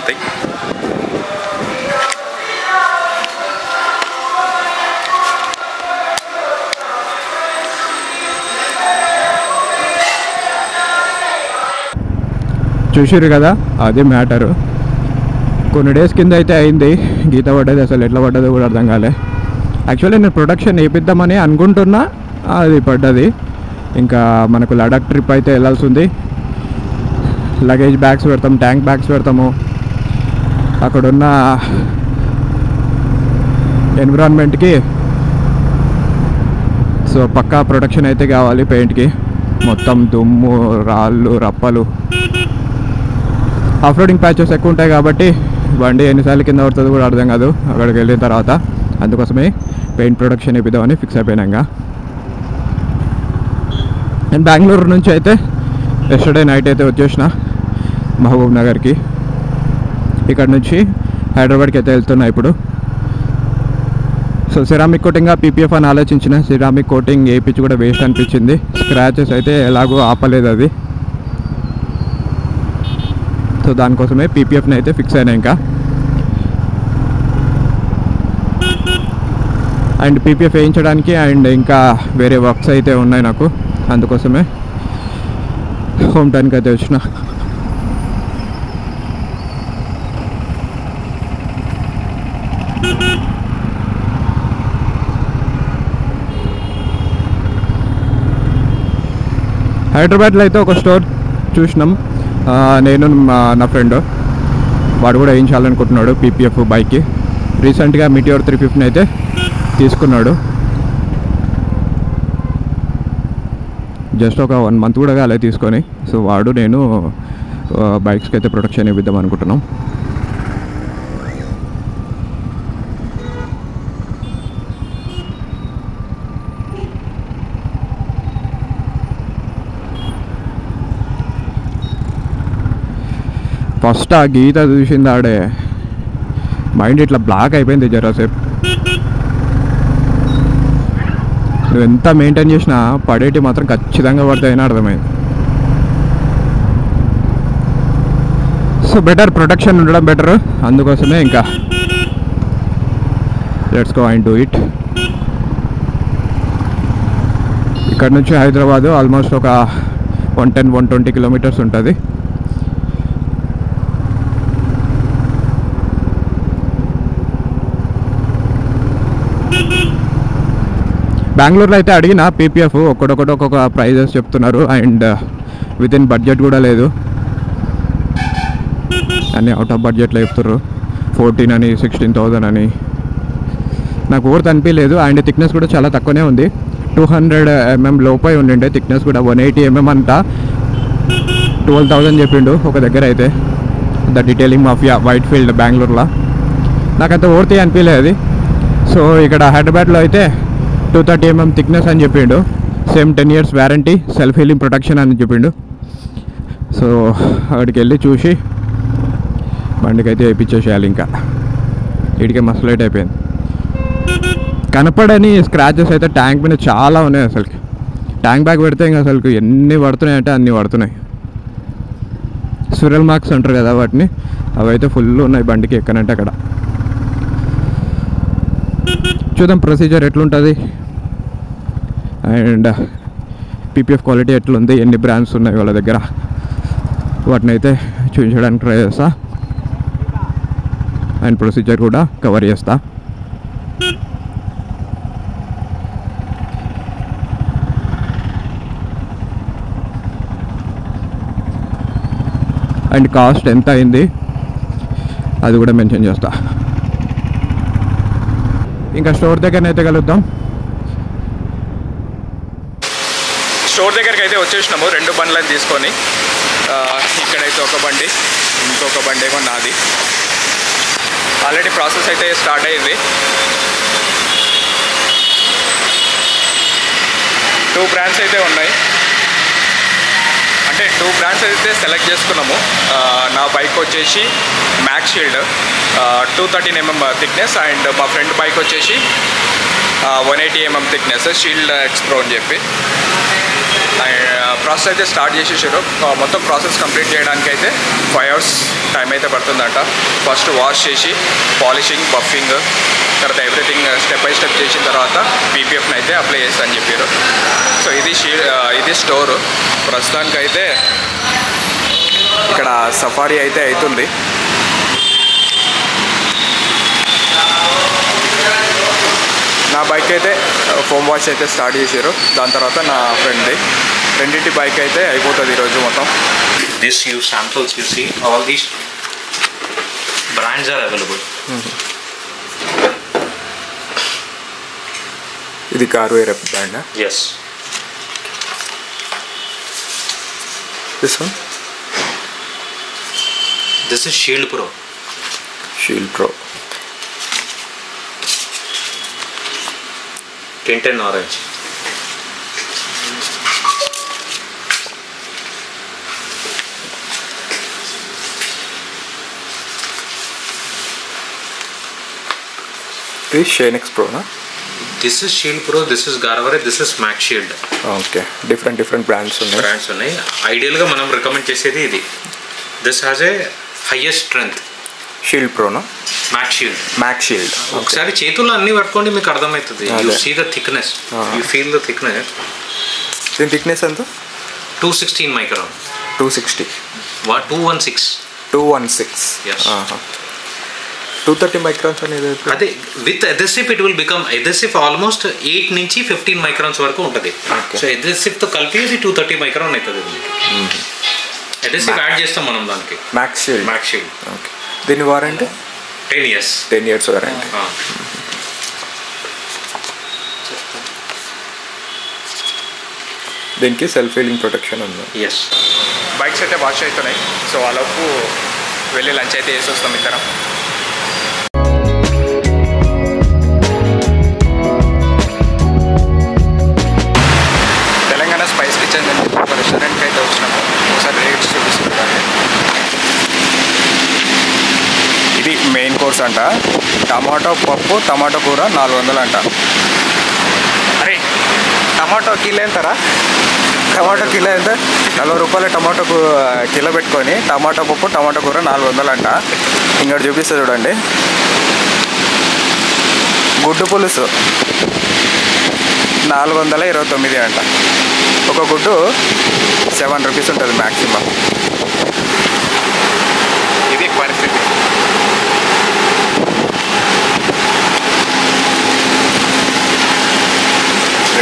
Something. చూసిరు కదా, అది మ్యాటరు. కొన్ని డేస్ కింద అయితే అయింది, గీత పడ్డది. అసలు ఎట్లా పడ్డదో కూడా అర్థం కాలే. యాక్చువల్లీ నేను ప్రొడక్షన్ వేయిద్దామని అనుకుంటున్నా, అది పడ్డది. ఇంకా మనకు లడాక్ ట్రిప్ అయితే వెళ్ళాల్సి ఉంది. లగేజ్ బ్యాగ్స్ పెడతాం, ట్యాంక్ బ్యాగ్స్ పెడతాము. అక్కడున్న ఎన్విరాన్మెంట్కి సో పక్కా ప్రొటెక్షన్ అయితే కావాలి పెయింట్కి. మొత్తం దుమ్ము, రాళ్ళు, రప్పలు, ఆఫ్ రోడింగ్ ప్యాచెస్ ఎక్కువ ఉంటాయి కాబట్టి బండి ఎన్నిసార్లు కింద పడుతుంది కూడా అర్థం కాదు అక్కడికి వెళ్ళిన తర్వాత. అందుకోసమే పెయింట్ ప్రొడక్షన్ ఇద్దామని ఫిక్స్ అయిపోయినాక. నేను బెంగళూరు నుంచి అయితే ఎస్టర్డే నైట్ అయితే వచ్చేసిన మహబూబ్ నగర్కి. ఇక్కడ నుంచి హైదరాబాద్కి అయితే వెళ్తున్నా ఇప్పుడు. సో సిరామిక్ కోటింగ్గా పీపీఎఫ్ అని ఆలోచించిన. సిరామిక్ కోటింగ్ వేయించి కూడా వేస్ట్ అనిపించింది. స్క్రాచెస్ అయితే ఎలాగో ఆపలేదు అది. సో దానికోసమే పీపీఎఫ్ని అయితే ఫిక్స్ అయినా ఇంకా. అండ్ పీపీఎఫ్ వేయించడానికి అండ్ ఇంకా వేరే వర్క్స్ అయితే ఉన్నాయి నాకు. అందుకోసమే హోమ్ టౌన్కి అయితే వచ్చిన. హైదరాబాద్లో అయితే ఒక స్టోర్ చూసినాం, నేను నా ఫ్రెండ్. వాడు కూడా వేయించాలనుకుంటున్నాడు పీపీఎఫ్ బైక్కి. రీసెంట్గా మీటియోర్ 350 అయితే తీసుకున్నాడు. జస్ట్ ఒక 1 month కూడా అలా తీసుకొని. సో వాడు నేను బైక్స్కి అయితే ప్రొటెక్షన్ ఇద్దాం అనుకుంటున్నాం. ఫస్ట్ ఆ గీత చూసింది ఆడే మైండ్ ఇట్లా బ్లాక్ అయిపోయింది జరాసేపు. నువ్వు ఎంత మెయింటైన్ చేసినా పడేటి మాత్రం ఖచ్చితంగా పడతాయని అర్థమైంది. సో బెటర్ ప్రొటెక్షన్ ఉండడం బెటర్. అందుకోసమే ఇంకా let's go and do it. ఇక్కడ నుంచి హైదరాబాదు ఆల్మోస్ట్ ఒక 110-120 kilometers ఉంటుంది. బెంగళూరులో అయితే అడిగిన పీపీఎఫ్ ఒక్కొక్క ప్రైజెస్ చెప్తున్నారు. అండ్ విత్ ఇన్ బడ్జెట్ కూడా లేదు, అన్నీ అవుట్ ఆఫ్ బడ్జెట్లో చెప్తున్నారు. 14 అని 16,000 అని. నాకు ఓర్త్ అనిపించలేదు. అండ్ థిక్నెస్ కూడా చాలా తక్కువనే ఉంది. 200 mm లోపై ఉండిండే థిక్నెస్ కూడా. 180 mm అంతా 12,000 చెప్పిండు ఒక దగ్గర అయితే. The detailing mafia white field బెంగళూరులో. నాకంత ఓర్తి అనిపించలేదు అది. సో ఇక్కడ హైదరాబాద్లో అయితే 230 mm థిక్నెస్ అని చెప్పిండు. Same 10 years warranty, self healing protection అని చెప్పిండు. సో అక్కడికి వెళ్ళి చూసి బండికి అయితే వేయించేసేయాలి. ఇంకా వీడికి మస్తు లేట్ అయిపోయింది. కనపడని స్క్రాచెస్ అయితే ట్యాంక్ మీద చాలా ఉన్నాయి. అసలుకి ట్యాంక్ బ్యాగ్ పెడితే ఇంకా అసలు ఎన్ని పడుతున్నాయి అంటే అన్నీ పడుతున్నాయి. స్విరల్ మార్క్స్ అంటారు కదా వాటిని, అవి అయితే ఫుల్ ఉన్నాయి బండికి ఎక్కనంటే అక్కడ. చూద్దాం ప్రొసీజర్ ఎట్లుంటుంది అండ్ పీపీఎఫ్ క్వాలిటీ ఎట్లుంది, ఎన్ని బ్రాండ్స్ ఉన్నాయి వాళ్ళ దగ్గర, వాటిని అయితే చూపించడానికి ట్రై చేస్తా. అండ్ ప్రొసీజర్ కూడా కవర్ చేస్తా. అండ్ కాస్ట్ ఎంత అయింది అది కూడా మెన్షన్ చేస్తా. ఇంకా స్టోర్ దగ్గరనైతే కలుద్దాం. స్టోర్ దగ్గరికి అయితే వచ్చేసినాము 2 బండ్లను తీసుకొని. ఇక్కడైతే ఒక బండి, ఇంకొక బండి ఏమో నాది. ఆల్రెడీ ప్రాసెస్ అయితే స్టార్ట్ అయింది. 2 బ్రాండ్స్ అయితే ఉన్నాయి. అంటే 2 బ్రాండ్స్ అయితే సెలెక్ట్ చేసుకున్నాము. నా బైక్ వచ్చేసి max shield 213 mm thickness. And మా ఫ్రెండ్ బైక్ వచ్చేసి 180 mm thickness shield X pro అని చెప్పి. ప్రాసెస్ అయితే స్టార్ట్ చేసేసారు. మొత్తం ప్రాసెస్ కంప్లీట్ చేయడానికి అయితే 5 hours టైం అయితే పడుతుందంట. ఫస్ట్ వాష్ చేసి పాలిషింగ్, బఫింగ్, తర్వాత ఎవ్రీథింగ్ స్టెప్ బై స్టెప్ చేసిన తర్వాత పీపీఎఫ్ని అయితే అప్లై చేస్తా అని చెప్పారు. సో ఇది స్టోరు. ప్రస్తుతానికైతే ఇక్కడ సఫారీ అయితే అవుతుంది. నా బైక్ అయితే ఫోమ్ వాష్ అయితే స్టార్ట్ చేశారు. దాని తర్వాత నా రెండింటి బైక్ అయితే అయిపోతుంది ఈరోజు మొత్తం. This you samples you see all these brands are available. ఇది కారు వేరే brand. Yes. This one? This is Shield Pro. Shield Pro. Tinted orange. This is Shenix Pro, na? This is Shield Pro, this is Garvare, this is Max Shield. Okay. Different brands ఉన్నాయి. Brands ఉన్నాయి. ఐడియల్గా మనం recommend చేసేది ఇది. This has a highest strength. Shield Pro, no? Max Shield. Max Shield. ఒకసారి చేతుల్లో అన్ని పట్టుకోండి, మీకు అర్థమవుతుంది. You see the thickness. You feel the thickness. దీని థిక్నెస్ ఎంత? 216 micron. 260. What? 216. 216. Yes. 230 మైక్రాన్స్ అనేది. అదే with adhesive it will become adhesive almost 8 నుంచి 15 మైక్రాన్స్ వరకు ఉంటుంది. సో అదెసివ్తో కలిపి ఇది 230 మైక్రాన్ అవుతుంది. అదెసివ్ యాడ్ చేస్తాం మనం దానికి. Max shield. ఓకే. దీని వారంటీ 10 years. 10 years warranty. దీనికి సెల్ఫ్ హీలింగ్ ప్రొటెక్షన్ ఉంది. ఎస్. బైక్స్ అయితే వాష్ అవుతున్నాయి. సో వాళ్ళకు వెళ్ళి లంచ్ అయితే వేసి వస్తాం ఇద్దరం. తెలంగాణ స్పైస్ కిచెన్ అని ఒక రెస్టారెంట్కి అయితే వచ్చినాము. ఒకసారి రేట్స్ చూపిస్తున్నాను. ఇది మెయిన్ కోర్స్ అంట. టమాటో పప్పు, టమాటో కూర 400 అంట. అరే టమాటో కిలో ఎంతరా? టమాటో కిలో ఎంత? 40 రూపాయల టమాటో కిలో పెట్టుకొని టమాటో పప్పు, టమాటో కూర 400 అంట. ఇంకోటి చూపిస్తా చూడండి. గుడ్డు పులుసు 429 అంట. ఒక గుడ్డు 7 రూపీస్ ఉంటుంది మ్యాక్సిమం. ఇది పరిస్థితి.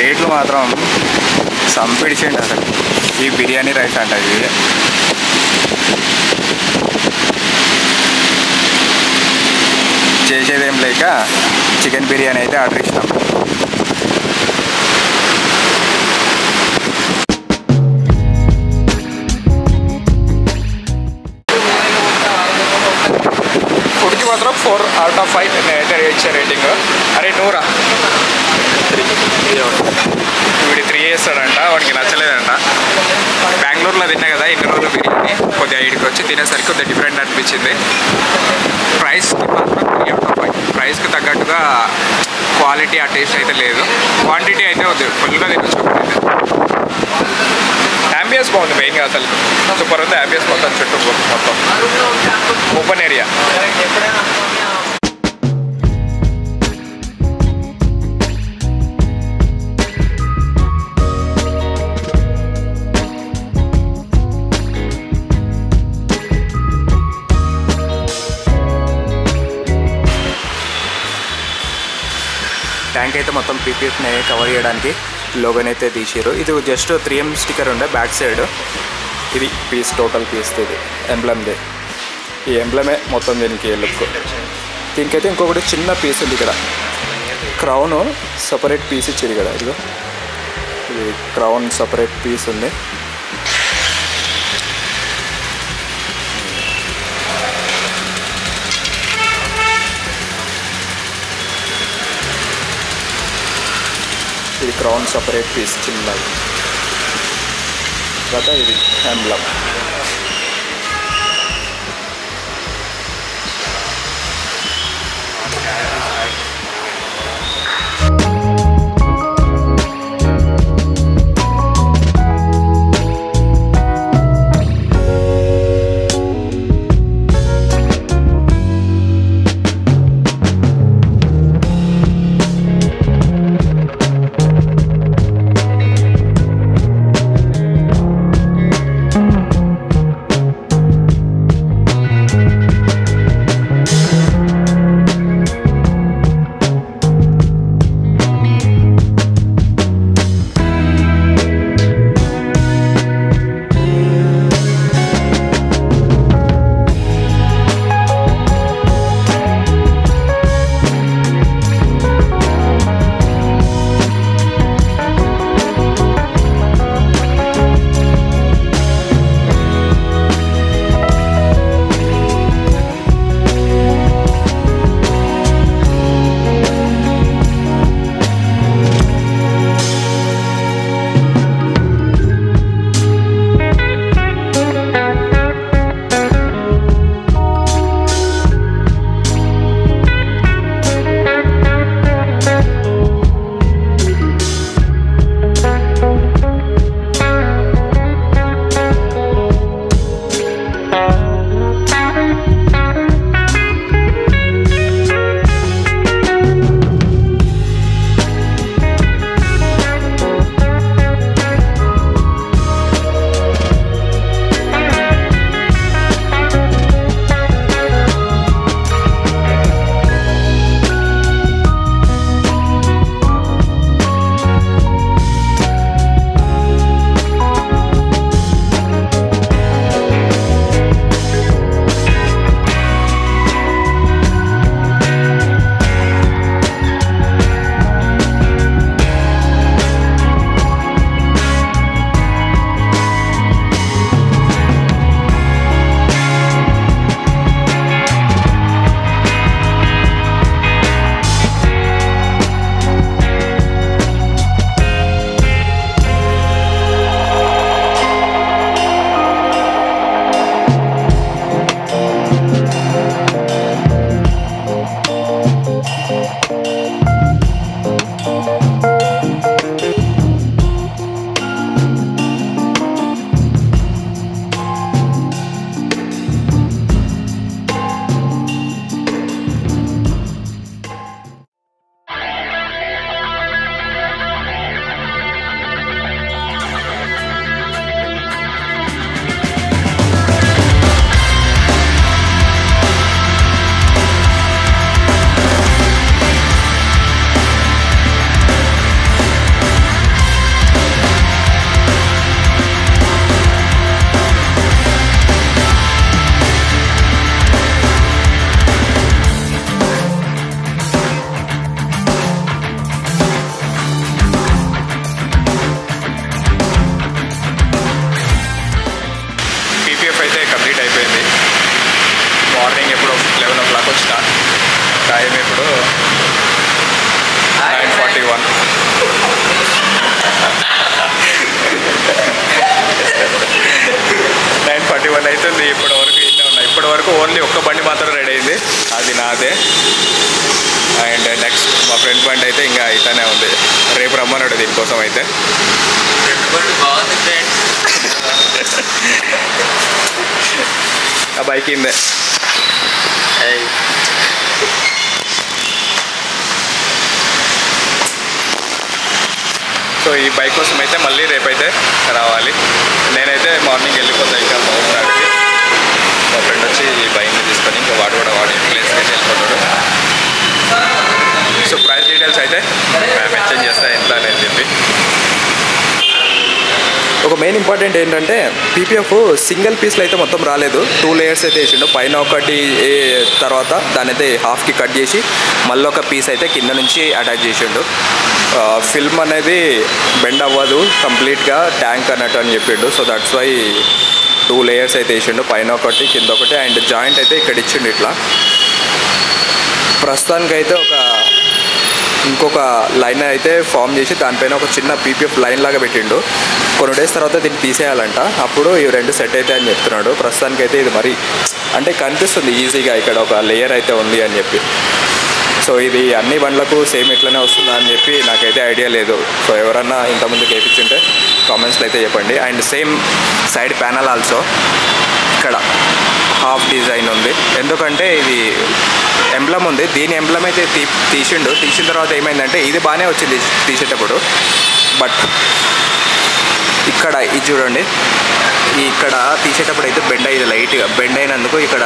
రేట్లు మాత్రం సంపిడిచేయండి అసలు. ఈ బిర్యానీ రైస్ అంట ఇది. చేసేదేం లేక చికెన్ బిర్యానీ అయితే ఆర్డర్ ఇచ్చినాం. ఫుడ్కి మాత్రం 4 out of 5 నేనైతే ఇచ్చే రేటింగ్. అరే నూరా వీడి 3 వేస్తాడంట. వాడికి నచ్చలేదంట. బెంగళూరులో తిన్నా కదా ఇన్ని రోజులు బిర్యానీ, కొద్దిగా ఇడికి వచ్చి తినేసరికి కొద్దిగా డిఫరెంట్ అనిపించింది. ప్రైస్కి మాత్రం 3 out of 5. ప్రైస్కి తగ్గట్టుగా క్వాలిటీ ఆ టేస్ట్ అయితే లేదు. క్వాంటిటీ అయితే వద్దు, ఫుల్గా తినొచ్చు. యాంబియన్స్ బాగుంది. మెయిన్గా అసలు సూపర్ ఉంది. యాంబియన్స్ మొత్తం చుట్టూ మొత్తం ఓపెన్ ఏరియా. ట్యాంక్ అయితే మొత్తం పీపీఎఫ్ని కవర్ చేయడానికి లోగోని అయితే తీసారు. ఇది జస్ట్ 3M స్టిక్కర్ ఉండే బ్యాక్ సైడ్. ఇది పీస్, టోటల్ పీస్. ఇది ఎంబ్లమ్ది. ఈ ఎంబ్లమే మొత్తం దీనికి లుక్. దీనికైతే ఇంకొకటి చిన్న పీస్ ఉంది ఇక్కడ. క్రౌన్ సపరేట్ పీస్ ఇచ్చేది కదా. ఇదిగో ఇది క్రౌన్ సపరేట్ పీస్ ఉంది. ఇది క్రౌన్ సపరేట్ పీస్ చిన్నది. తర్వాత ఇది ఎంబ్లమ్. వరకు ఓన్లీ ఒక్క బండి మాత్రం రెడీ అయింది, అది నాదే. అండ్ నెక్స్ట్ మా ఫ్రెండ్ బండి అయితే ఇంకా అయితేనే ఉంది, రేపు రమ్మన్నాడు దీనికోసం అయితే. ఆ బైక్ ఇందే. సో ఈ బైక్ కోసం అయితే మళ్ళీ రేపైతే రావాలి. నేనైతే మార్నింగ్ వెళ్ళిపోతాను ఇంకా మా ఊరికి. మా ఫ్రెండ్ వచ్చి ఈ బైక్ని తీసుకొని ఇంకా వాడు ప్లేస్కి అయితే వెళ్ళిపోతాడు. సో ప్రైస్ డీటెయిల్స్ అయితే మెన్షన్ చేస్తా ఎంత అని చెప్పి. ఒక మెయిన్ ఇంపార్టెంట్ ఏంటంటే పీపీఎఫ్ సింగిల్ పీస్లో అయితే మొత్తం రాలేదు, 2 లేయర్స్ అయితే వేసిండు. పైన ఒకటి తర్వాత దాని అయితే హాఫ్కి కట్ చేసి మళ్ళీ ఒక పీస్ అయితే కింద నుంచి అటాచ్ చేసిండు. ఫిల్మ్ అనేది బెండ్ అవ్వదు కంప్లీట్గా ట్యాంక్ అన్నట్టు అని చెప్పిండు. సో దట్స్ వై 2 లేయర్స్ అయితే వేసిండు, పైన ఒకటి కింద ఒకటి. అండ్ జాయింట్ అయితే ఇక్కడ ఇచ్చిండు ఇట్లా. ప్రస్తుతానికైతే ఇంకొక లైన్ అయితే ఫామ్ చేసి దానిపైన ఒక చిన్న పీపీఎఫ్ లైన్ లాగా పెట్టిండు. కొన్ని డేస్ తర్వాత దీన్ని తీసేయాలంట, అప్పుడు ఇవి 2 సెట్ అయితే అని చెప్తున్నాడు. ప్రస్తుతానికైతే ఇది మరి అంటే కనిపిస్తుంది ఈజీగా ఇక్కడ ఒక లేయర్ అయితే ఉంది అని చెప్పి. సో ఇది అన్ని బండ్లకు సేమ్ ఇట్లనే వస్తుందా అని చెప్పి నాకైతే ఐడియా లేదు. సో ఎవరన్నా ఇంతకుముందు వేయించుంటే కామెంట్స్లో అయితే చెప్పండి. And same side panel also ఇక్కడ హాఫ్ డిజైన్ ఉంది, ఎందుకంటే ఇది ఎంబ్లమ్ ఉంది. దీని ఎంబ్లమ్ అయితే తీసిన తర్వాత ఏమైందంటే ఇది బాగానే వచ్చింది తీసేటప్పుడు, బట్ ఇక్కడ ఇది చూడండి, ఇక్కడ తీసేటప్పుడు అయితే బెండ్ అయ్యింది, లైట్గా బెండ్ అయినందుకు ఇక్కడ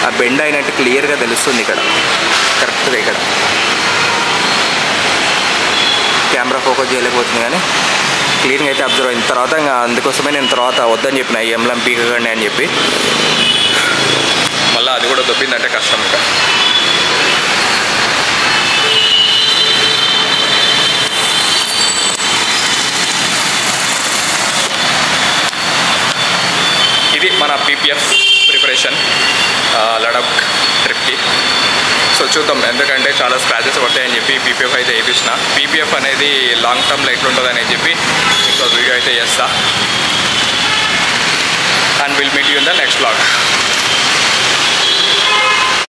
ఆ బెండ్ అయినట్టు క్లియర్గా తెలుస్తుంది. ఇక్కడ కరెక్ట్గా ఇక్కడ కెమెరా ఫోకస్ చేయలేకపోతుంది కానీ క్లీన్గా అయితే అబ్జర్వ్ అయిన తర్వాత ఇంకా అందుకోసమే నేను తర్వాత వద్దని చెప్పిన ఈ ఎంబ్లమ్ పీకకండి అని చెప్పి. మళ్ళీ అది కూడా దొబ్బిందంటే కష్టం. ఇంకా ఇది మన పీపీఎఫ్ ప్రిపరేషన్ లడాక్ ట్రిప్కి. సో చూద్దాం, ఎందుకంటే చాలా స్క్రాచెస్ పడతాయని చెప్పి పీపీఎఫ్ అయితే వేయించిన. పీపీఎఫ్ అనేది లాంగ్ టర్మ్లో ఎట్లుంటుందని చెప్పి ఇంకో వీడియో అయితే చేస్తా. And will meet you in the next vlog.